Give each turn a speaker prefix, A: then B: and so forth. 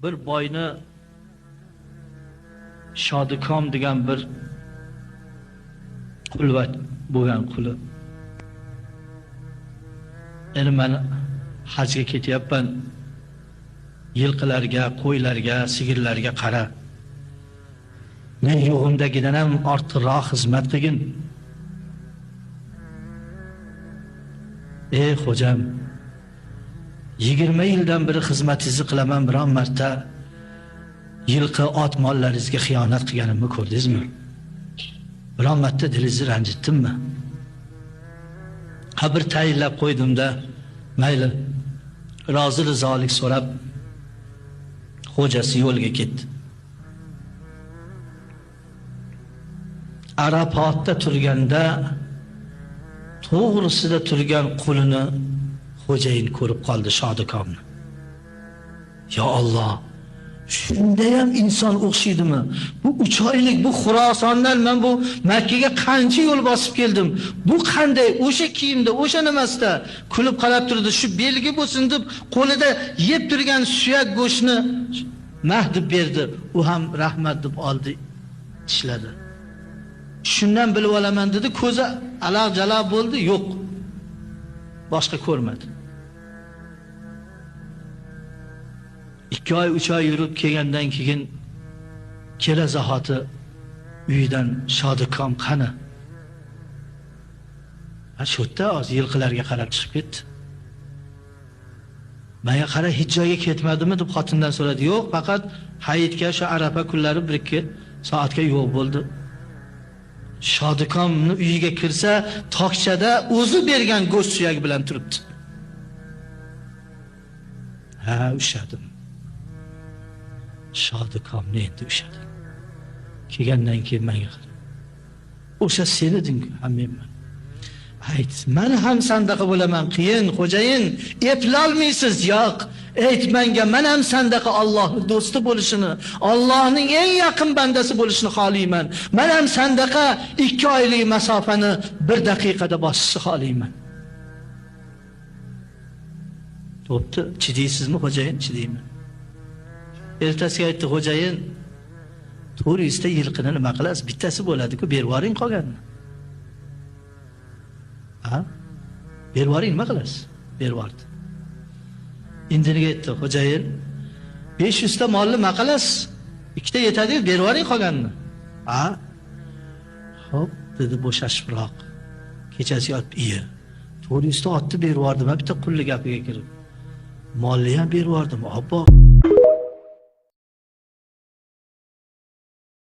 A: bir boyni Shodikom degan bir qulvat bo'lgan quli. Endi men hajga ketyapman. Yilqilarga, qo'ylarga, sigirlarga qara. Men yo'g'imdagidan ham ortiqroq xizmat qilgin. Ey xo'jam, 20 yildan beri xizmatingizni qilaman, biron marta yilqi ot mollaringizga xiyonat qilganimni ko'rdingizmi? Biron marta dilingizni ranjitdimmi? Ha bir tayinlab qo'ydimda, mayli, rozi rizolik so'rab xo'jasi yo'lga ketdi. Arafotda turganda to'g'risida turgan qulini xo'jayin ko'rib qoldi, Shodikomni. Ya Alloh, shunda ham inson o'xshaydimi? Bu 3 oylik bu Xurosondan men bu Makkaga qancha yo'l bosib keldim. Bu qanday? O'sha kiyimda, o'sha nimasida kulib qarab turdi. Shu belgi bo'lsin deb qo'lida yeb turgan suyak go'shtni mahdib berdi. U ham rahmat deb oldi, tishladi. Shundan bilib olaman dedi, ko'zi alaq-jalaq bo'ldi, yo'q. Boshqa ko'rmadi. 2 oy, 3 oy yurib kelgandan keyin kela zahoti uyidan Shodikom qani? Shu yerda oz yilqilarga qarab chiqib ketdi. Menga qara, hech joyga ketmadimi deb xotindan so'radi. Yo'q, faqat hayitga, shu Arafa kunlari 1-2 soatga yo'q bo'ldi. Shodikomni uyiga kirsa, tokchada o'zi bergan go'sht suyagi bilan turibdi. Ha, ushadim. Shodikomni endi ushadim. Kelgandan keyin menga qara. O'sha sen eding-ku, hammenman. Ayt, men ham sandaqa bo'laman, qiyin, xo'jayin, eplolmaysiz, yo'q. Ayt menga, men ham sandaqa Allohning do'sti bo'lishini, Allohning eng yaqin bandasi bo'lishini xohlayman. Men ham sandaqa 2 oylik masofani 1 daqiqada bosishni xohlayman. Bo'pti, chidaysizmi xo'jayin? Chidayman. Ertasiga aytdi, xo'jayin, to'g'risida yilqini nima qilasiz? Bittasi bo'ladi-ku, berib yuboring qolganini. Ha? Berib yuboring, nima qilasiz? Berib yubordi. Indiniga aytdi, xo'jayin, 500 ta molni nima qilasiz? 2 ta yetadi, berib yuboring qolganini. Ha? Xo'p, dedi bo'shashibroq. Kechasi yotib, "Iya, to'g'risida otni berib yubordim, bitta qulli gapiga kirib. Molni ham berib yubordim, obbo."